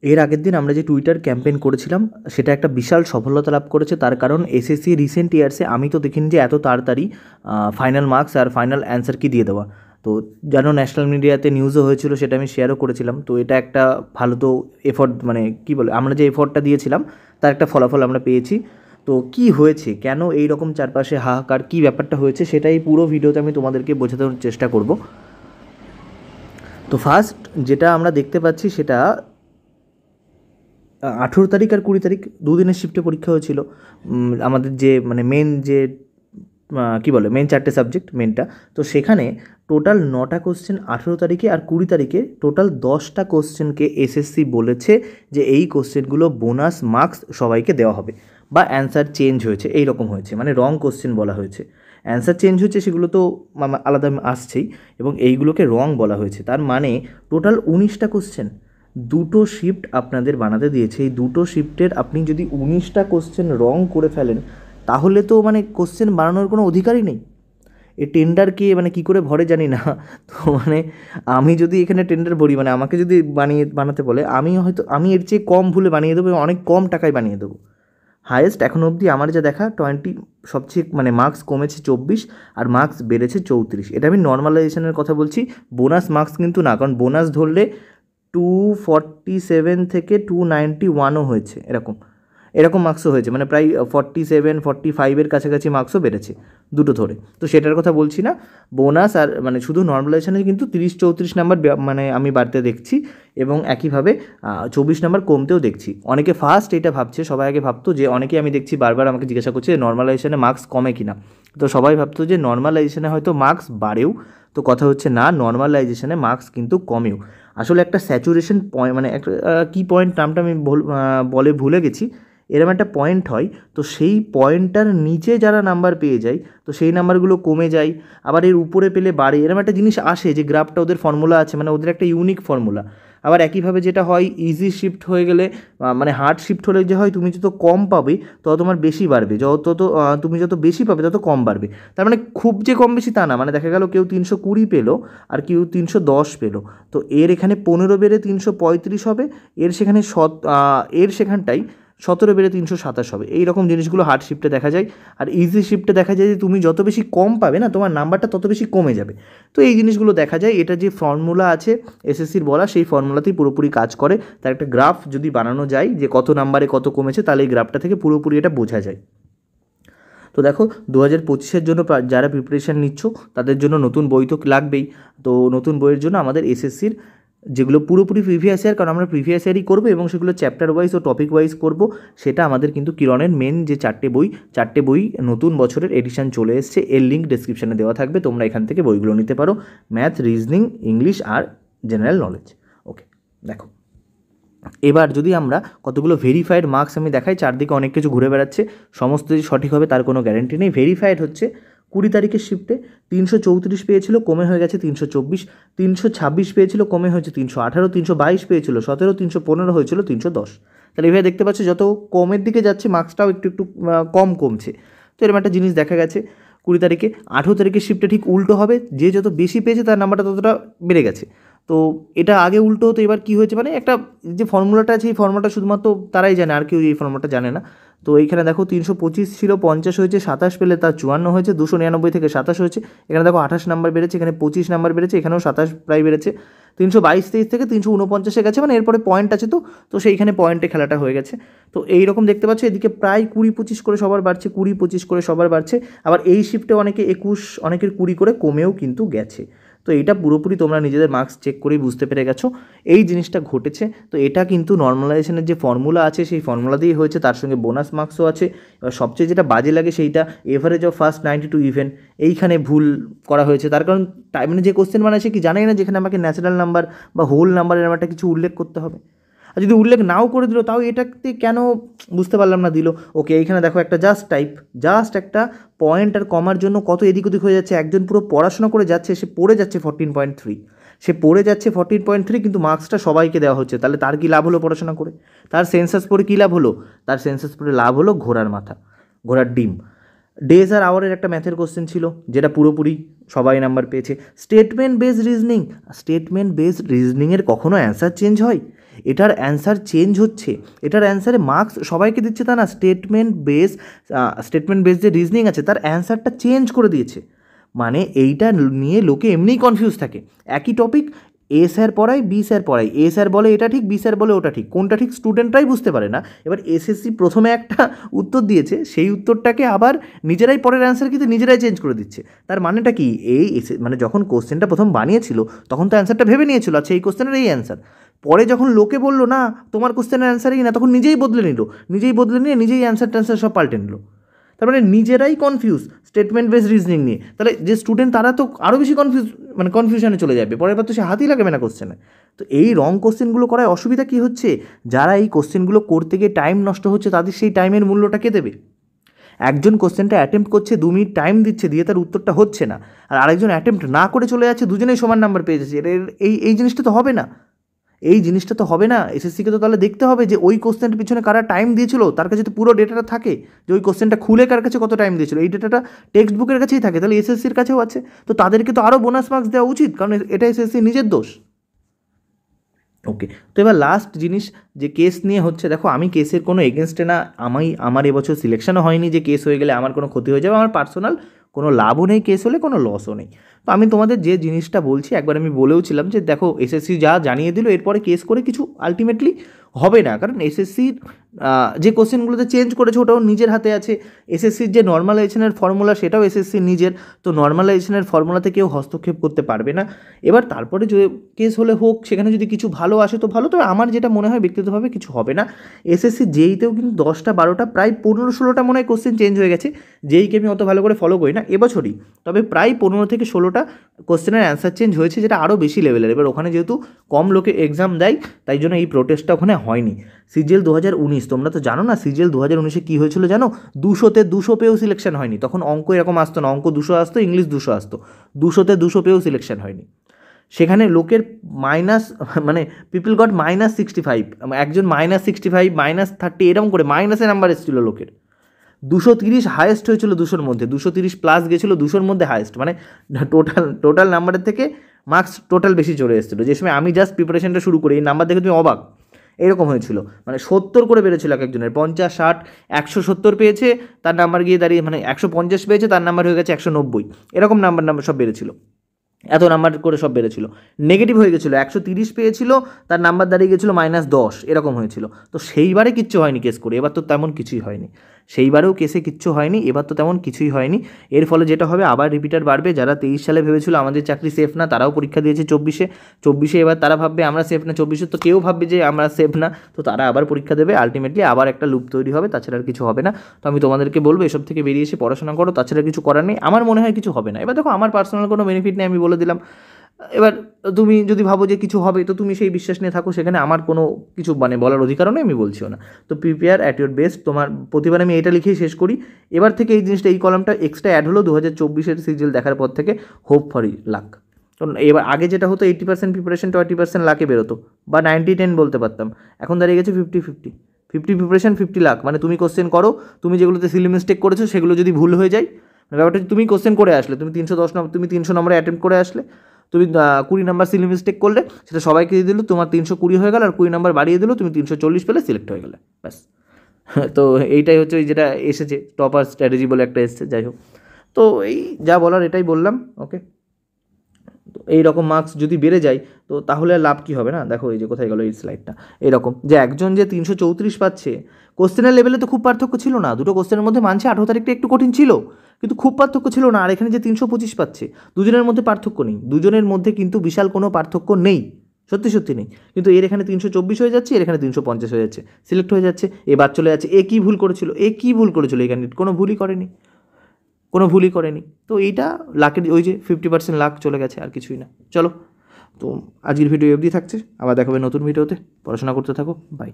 এর আগের দিন আমরা যে টুইটার ক্যাম্পেইন করেছিলাম সেটা একটা বিশাল সফলতা লাভ করেছে। তার কারণ এসএসসি রিসেন্ট ইয়ার্সে আমি তো দেখিনি যে এত তাড়াতাড়ি ফাইনাল মার্কস আর ফাইনাল অ্যান্সার কি দিয়ে দেওয়া। তো যেন ন্যাশনাল মিডিয়াতে নিউজও হয়েছিল, সেটা আমি শেয়ারও করেছিলাম। তো এটা একটা ভালো তো এফোর্ট, মানে কী বলে, আমরা যে এফোর্টটা দিয়েছিলাম তার একটা ফলাফল আমরা পেয়েছি। তো কি হয়েছে, কেন এই রকম চারপাশে হাহাকার, কী ব্যাপারটা হয়েছে, সেটাই পুরো ভিডিওতে আমি তোমাদেরকে বোঝানোর চেষ্টা করব। তো ফার্স্ট যেটা আমরা দেখতে পাচ্ছি সেটা 18 তারিখ আর 20 তারিখ দুদিনের শিফটে পরীক্ষা হয়েছিল। আমাদের যে মানে মেন যে কী বলে মেন 4টে সাবজেক্ট মেনটা, তো সেখানে টোটাল 9টা কোশ্চেন 18 তারিখে আর 20 তারিখে টোটাল 10টা কোশ্চেনকে এসএসসি বলেছে যে এই কোশ্চেনগুলো বোনাস মার্কস সবাইকে দেওয়া হবে, বা অ্যান্সার চেঞ্জ হয়েছে, এই রকম হয়েছে, মানে রং কোশ্চেন বলা হয়েছে। অ্যান্সার চেঞ্জ হয়েছে সেগুলো তো আলাদা আসছেই, এবং এইগুলোকে রং বলা হয়েছে। তার মানে টোটাল 19টা কোশ্চেন, দুটো শিফট আপনাদের বানাতে দিয়েছে। এই দুটো শিফটের আপনি যদি 19টা কোশ্চেন রং করে ফেলেন, তাহলে তো মানে কোশ্চেন বানানোর কোনো অধিকারই নেই। এই টেন্ডার কে মানে কী করে ভরে জানি না। তো মানে আমি যদি এখানে টেন্ডার ভরি, মানে আমাকে যদি বানাতে বলে, আমি এর চেয়ে কম ভুলে বানিয়ে দেবো, অনেক কম টাকায় বানিয়ে দেবো। হায়েস্ট এখনও অবধি আমার যা দেখা 20, সবচেয়ে মানে মার্কস কমেছে 24 আর মার্কস বেড়েছে 34। এটা আমি নর্মালাইজেশনের কথা বলছি, বোনাস মার্কস কিন্তু না, কারণ বোনাস ধরলে 247 থেকে 291ও হয়েছে, এরকম মার্কসও হয়েছে, মানে প্রায় 47 45-এর কাছাকাছি মার্কসও বেড়েছে দুটো ধরে। তো সেটার কথা বলছি না, বোনাস আর মানে শুধু নর্মালাইজেশনে কিন্তু 30-34 নাম্বার মানে আমি বাড়তে দেখছি, এবং একইভাবে 24 নাম্বার কমতেও দেখছি। অনেকে ফার্স্ট এটা ভাবছে, সবাই আগে ভাবতো যে, অনেকেই আমি দেখছি বারবার আমাকে জিজ্ঞাসা করছে নর্মালাইজেশনে মার্কস কমে কিনা। তো সবাই ভাবতো যে নর্মালাইজেশনে হয়তো মার্কস বাড়েও, তো কথা হচ্ছে না, নর্মালাইজেশনে মার্কস কিন্তু কমেও। আসলে একটা স্যাচুরেশন পয়েন্ট, মানে একটা কী পয়েন্ট নামটা আমি ভুলে গেছি, এরকম একটা পয়েন্ট হয়। তো সেই পয়েন্টটার নিচে যারা নাম্বার পেয়ে যায়, তো সেই নাম্বারগুলো কমে যায়, আবার এর উপরে পেলে বাড়ে, এরকম একটা জিনিস আসে যে গ্রাফটা ওদের ফর্মুলা আছে, মানে ওদের একটা ইউনিক ফর্মুলা। আবার একইভাবে যেটা হয়, ইজি শিফট হয়ে গেলে, মানে হার্ড শিফট হলে যে হয়, তুমি যত কম পাবে তত তোমার বেশি বাড়বে, তুমি যত বেশি পাবে তত কম বাড়বে। তার মানে খুব যে কম বেশি তা না, মানে দেখা গেল কেউ 320 পেলো আর কেউ 310 পেলো, তো এর এখানে 15 বেড়ে 335 হবে, এর সেখানটাই 17 বেড়ে 327 হবে। এই রকম জিনিসগুলো হার্ড শিফটে দেখা যায়। আর ইজি শিফটে দেখা যায় যে তুমি যত বেশি কম পাবে না, তোমার নাম্বারটা তত বেশি কমে যাবে। তো এই জিনিসগুলো দেখা যায়, এটা যে ফর্মুলা আছে এসএসসির বলা, সেই ফর্মুলাতেই পুরোপুরি কাজ করে। তার একটা গ্রাফ যদি বানানো যায় যে কত নাম্বারে কত কমেছে, তাহলে এই গ্রাফটা থেকে পুরোপুরি এটা বোঝা যায়। তো দেখো, 2025-এর জন্য যারা প্রিপারেশান নিচ্ছ তাদের জন্য নতুন বই তো লাগবেই। তো নতুন বইয়ের জন্য আমাদের এসএসসির যেগুলো পুরোপুরি প্রিভিয়াস ইয়ার, কারণ আমরা প্রিভিয়াস ইয়ারই করবো এবং সেগুলো চ্যাপ্টার ওয়াইজ ও টপিক ওয়াইজ করবো, সেটা আমাদের কিন্তু কিরণের মেন যে 4টে বই নতুন বছরের এডিশন চলে এসছে, এর লিঙ্ক ডেসক্রিপশানে দেওয়া থাকবে, তোমরা এখান থেকে বইগুলো নিতে পারো। ম্যাথ, রিজনিং, ইংলিশ আর জেনারেল নলেজ। ওকে, দেখো এবার যদি আমরা কতগুলো ভেরিফাইড মার্কস আমি দেখাই, চারদিকে অনেক কিছু ঘুরে বেড়াচ্ছে, সমস্ত যে সঠিক হবে তার কোনো গ্যারেন্টি নেই। ভেরিফাইড হচ্ছে 20 তারিখের শিফটে 334 পেয়েছিল, কমে হয়ে গেছে 324, 326 পেয়েছিল, কমে হয়েছে 318, 322 পেয়েছিল 17, 315 হয়েছিল 310। তাহলে এভাবে দেখতে পাচ্ছি যত কমের দিকে যাচ্ছে মার্কসটাও একটু কম কমছে। তো এরকম একটা জিনিস দেখা গেছে 20 তারিখে। 18 তারিখের শিফটে ঠিক উল্টো হবে, যে যত বেশি পেয়েছে তার নাম্বারটা ততটা বেড়ে গেছে। তো এটা আগে উল্টো হতো, এবার কী হয়েছে, মানে একটা যে ফর্মুলাটা আছে এই ফর্মুলাটা শুধুমাত্র তারাই জানে, আর কেউ এই ফর্মুলাটা জানে না। তো এইখানে দেখো 325 ছিল, 50 হয়েছে, 27 পেলে তার 54 হয়েছে, 299 থেকে 27 হয়েছে। এখানে দেখো 28 নাম্বার বেড়েছে, এখানে 25 নাম্বার বেড়েছে, এখানেও 27 প্রায় বেড়েছে। 322-23 থেকে 349-এ গেছে, মানে এরপরে পয়েন্ট আছে, তো সেইখানে পয়েন্টে খেলাটা হয়ে গেছে। তো এইরকম দেখতে পাচ্ছ, এদিকে প্রায় 20-25 করে সবার বাড়ছে, 20-25 করে সবার বাড়ছে। আবার এই শিফটে অনেকে 21, অনেকের 20 করে কমেও কিন্তু গেছে। তো এটা পুরোপুরি তোমরা নিজেদের মার্কস চেক করেই বুঝতে পেরে গেছো এই জিনিসটা ঘটেছে। তো এটা কিন্তু নর্মালাইজেশনের যে ফর্মুলা আছে সেই ফর্মুলা দিয়েই হয়েছে, তার সঙ্গে বোনাস মার্কসও আছে। এবার সবচেয়ে যেটা বাজে লাগে সেইটা এভারেজ অফ ফার্স্ট 92 ইভেন, এইখানে ভুল করা হয়েছে। তার কারণ মানে যে কোশ্চেন বানাচ্ছে কি জানাই না, যেখানে আমাকে ন্যাচারাল নাম্বার বা হোল নাম্বারের একটা কিছু উল্লেখ করতে হবে, আর যদি উল্লেখ নাও করে দিল তাও এটাতে কেন বুঝতে পারলাম না দিল। ওকে, এইখানে দেখো একটা জাস্ট একটা পয়েন্ট আর কমার জন্য কত এদিক ওদিক হয়ে যাচ্ছে। একজন পুরো পড়াশোনা করে যাচ্ছে, সে পড়ে যাচ্ছে 14.3, সে পড়ে যাচ্ছে 14.3, কিন্তু মার্কসটা সবাইকে দেওয়া হচ্ছে। তাহলে তার কী লাভ হলো পড়াশোনা করে? তার সেন্সাস পড়ে কী লাভ হলো? তার সেন্সাস পড়ে লাভ হলো ঘোড়ার মাথা, ঘোড়ার ডিম। ডেজ আর আওয়ারের একটা ম্যাথের কোশ্চেন ছিল, যেটা পুরোপুরি সবাই নাম্বার পেয়েছে। স্টেটমেন্ট বেসড রিজনিংয়ের কখনো অ্যান্সার চেঞ্জ হয়? এটার অ্যান্সার চেঞ্জ হচ্ছে, এটার অ্যান্সারে মার্কস সবাইকে দিচ্ছে তা না, স্টেটমেন্ট বেস যে রিজনিং আছে তার অ্যান্সারটা চেঞ্জ করে দিয়েছে। মানে এইটা নিয়ে লোকে এমনিই কনফিউজ থাকে। একই টপিক এ স্যার পড়ায়, বি স্যার পড়ায়, এ স্যার বলে এটা ঠিক, বি স্যার বলে ওটা ঠিক, কোনটা ঠিক স্টুডেন্টরাই বুঝতে পারে না। এবার এসএসসি প্রথমে একটা উত্তর দিয়েছে, সেই উত্তরটাকে আবার নিজেরাই পরের অ্যান্সার কিন্তু নিজেরাই চেঞ্জ করে দিচ্ছে। তার মানেটা কি, মানে যখন কোশ্চেনটা প্রথম বানিয়েছিল তখন তো অ্যান্সারটা ভেবে নিয়েছিল, আচ্ছা এই কোশ্চেনের এই অ্যান্সার। পরে যখন লোকে বললো না তোমার কোশ্চেনের অ্যান্সারই না, তখন নিজেই বদলে নিয়ে নিজেই অ্যান্সার সব পাল্টে নিল। তার মানে নিজেরাই কনফিউজ স্টেটমেন্ট বেস রিজনিং নিয়ে। তাহলে যে স্টুডেন্ট তারা তো আরও বেশি কনফিউশনে চলে যাবে, পরের বার তো সে হাতই লাগাবে না কোশ্চেনে। তো এই রং কোশ্চেনগুলো করায় অসুবিধা কী হচ্ছে, যারা এই কোশ্চেনগুলো করতে গিয়ে টাইম নষ্ট হচ্ছে তাদের সেই টাইমের মূল্যটা কে দেবে? একজন কোশ্চেনটা অ্যাটেম্প্ট করছে, 2 মিনিট টাইম দিচ্ছে, দিয়ে তার উত্তরটা হচ্ছে না, আর আরেকজন অ্যাটেম্প্ট না করে চলে যাচ্ছে, দুজনেই সমান নাম্বার পেয়ে যাচ্ছে। এই জিনিসটা তো হবে না, এসএসসিকে তো তাহলে দেখতে হবে যে ওই কোশ্চেনটার পিছনে কারা টাইম দিয়েছিল, তার কাছে তো পুরো ডেটাটা থাকে যে ওই কোশ্চেনটা খুলে কার কাছে কত টাইম দিয়েছিল, এই ডেটাটা টেক্সট বুকের কাছেই থাকে, তাহলে এসএসসির কাছেও আছে। তো তাদেরকে তো আরও বোনাস মার্কস দেওয়া উচিত, কারণ এটা এসএসসি নিজের দোষ। ওকে, তো এবার লাস্ট জিনিস যে কেস নিয়ে হচ্ছে, দেখো আমি কেসের কোনো এগেনস্টে না, আমার এবছর সিলেকশনও হয়নি যে কেস হয়ে গেলে আমার কোনো ক্ষতি হয়ে যাবে, আমার পার্সোনাল কোনো লাভও নেই, কেস হলে কোনো লসও নেই। তো আমি তোমাদের যে জিনিসটা বলছি, একবার আমি বলেওছিলাম যে দেখো এসএসসি যা জানিয়ে দিল এরপরে কেস করে কিছু আলটিমেটলি হবে না, কারণ এসএসসির যে কোশ্চেনগুলোতে চেঞ্জ করেছে ওটাও নিজের হাতে আছে। এসএসসির যে নর্মালাইজেশনের ফর্মুলা সেটাও এসএসসির নিজের, তো নর্মালাইজেশনের ফর্মুলাতে কেউ হস্তক্ষেপ করতে পারবে না। এবার তারপরে যে কেস হলে হোক, সেখানে যদি কিছু ভালো আসে তো ভালো, তবে আমার যেটা মনে হয় ব্যক্তিগতভাবে কিছু হবে না। এসএসসি যেইতেও কিন্তু 10টা 12টা প্রায় 15-16টা মনে হয় কোশ্চেন চেঞ্জ হয়ে গেছে, যেইকে আমি অত ভালো করে ফলো করি না এবছরই, তবে প্রায় 15 থেকে 16টা কোশ্চেনের অ্যান্সার চেঞ্জ হয়েছে, যেটা আরও বেশি লেভেলের। এবার ওখানে যেহেতু কম লোকে এক্সাম দেয় তাই জন্য এই প্রোটেস্টটা ওখানে হয়নি। সিজিএল 2019 তোমরা তো জানো না, সিজিএল 2019-এ কী হয়েছিল জানো? 200-তে 200 পেয়েও সিলেকশন হয়নি। তখন অঙ্ক এরকম আসতো না, অঙ্ক 200 আসতো, ইংলিশ 200 আসতো, 200-তে 200 পেয়েও সিলেকশন হয়নি। সেখানে লোকের পিপল গট -65, একজন -65 -30 এরকম করে মাইনাসে নাম্বার এসেছিল লোকের। 230 হায়েস্ট হয়েছিল, 200-র মধ্যে 230 প্লাস গেছিলো, 200-র মধ্যে হায়েস্ট, মানে টোটাল নাম্বারের থেকে মার্কস টোটাল বেশি চলে এসেছিলো। যে সময় আমি জাস্ট প্রিপারেশনটা শুরু করি, এই নাম্বার দেখে তুমি অবাক, এরকম হয়েছিল। মানে 70 করে বেড়েছিল এক একজনের, 50, 60, 170 পেয়েছে, তার নাম্বার গিয়ে দাঁড়িয়ে 150 পেয়েছে, তার নাম্বার হয়ে গেছে 190, এরকম নাম্বার সব বেড়েছিল, এত নাম্বার করে সব বেড়েছিল। নেগেটিভ হয়ে গেছিলো, 130 পেয়েছিল, তার নাম্বার দাঁড়িয়ে গেছিলো -10, এরকম হয়েছিল। তো সেইবারে কিচ্ছু হয়নি কেস করে, এবার তো তেমন কিছুই হয়নি, সেইবারেও কেসে কিচ্ছু হয়নি, এবার তো তেমন কিছুই হয়নি। এর ফলে যেটা হবে, আবার রিপিটার বাড়বে। যারা 23 সালে ভেবেছিল আমাদের চাকরি সেফ না, তারাও পরীক্ষা দিয়েছে 24-এ, এবার তারা ভাববে আমরা সেফ না, 24-এ তো কেউ ভাববে যে আমরা সেফ না, তো তারা আবার পরীক্ষা দেবে, আলটিমেটলি আবার একটা লুপ তৈরি হবে, তাছাড়া আর কিছু হবে না। তো আমি তোমাদেরকে বলবো এসব থেকে বেরিয়ে এসে পড়াশোনা করো, তাছাড়া কিছু করার নেই, আমার মনে হয় কিছু হবে না। এবার দেখো আমার পার্সোনাল কোনো বেনিফিট নেই, আমি বলে দিলাম। এবার তুমি যদি ভাবো যে কিছু হবে, তো তুমি সেই বিশ্বাস নিয়ে থাকো, সেখানে আমার কোনো কিছু বলার অধিকারও নেই, আমি বলছিও না। তো প্রিপেয়ার অ্যাট ইউর বেস্ট। তোমার প্রতিবার আমি এটা লিখেই শেষ করি, এবার থেকে এই জিনিসটা, এই কলামটা এক্সট্রা অ্যাড হলো 2024-এর সিজিএল দেখার পর থেকে, হোপ ফর লাক। কারণ এবার আগে যেটা হতো 80% প্রিপারেশন, 20% লাকে বেরোতো, বা 90-10 বলতে পারতাম, এখন দাঁড়িয়ে গেছে 50-50, 50 প্রিপারেশন 50 লাখ। মানে তুমি কোশ্চেন করো, তুমি যেগুলোতে সিলি মিস্টেক করেছো সেগুলো যদি ভুল হয়ে যায়, ব্যাপারটা তুমি কোশ্চেন করে আসলে, তুমি 310 নম্বর, তুমি 300 নম্বরে অ্যাটেম্প্ট করে আসলে, তুমি 20 নাম্বার সিলি মিস্টেক করলে, সেটা সবাইকে দিয়ে দিল, তোমার 320 হয়ে গেল, আর 20 নাম্বার বাড়িয়ে দিল, তুমি 340 পেলে সিলেক্ট হয়ে গেলে, ব্যাস। তো এইটাই হচ্ছে ওই যেটা এসেছে, টপার স্ট্র্যাটেজি বলে একটা এসেছে, যাই হোক। তো এই যা বলার এটাই বললাম, ওকে। তো এইরকম মার্কস যদি বেড়ে যায় তো তাহলে লাভ কী হবে না? দেখো এই যে কোথায় গেলো এই স্লাইডটা, এরকম যে একজন যে 334 পাচ্ছে, কোশ্চেনের লেভেলে তো খুব পার্থক্য ছিল না, দুটো কোশ্চেনের মধ্যে মানছে 18 তারিখটা একটু কঠিন ছিল, কিন্তু খুব পার্থক্য ছিল না। আর এখানে যে 325 পাচ্ছে, দুজনের মধ্যে পার্থক্য নেই, দুজনের মধ্যে কিন্তু বিশাল কোনো পার্থক্য নেই, সত্যি নেই। কিন্তু এর এখানে 324 হয়ে যাচ্ছে, এর এখানে 350 হয়ে যাচ্ছে, সিলেক্ট হয়ে যাচ্ছে, এবার চলে যাচ্ছে। এ কী ভুল করেছিল, এই ক্যান্ডিডেট কোনো ভুলই করেনি। তো এইটা লাকের, ওই যে 50% লাক চলে গেছে, আর কিছুই না। চলো, তো আজকের ভিডিও অবধি থাকছে, আবার দেখাবে নতুন ভিডিওতে। পড়াশোনা করতে থাকো, বাই।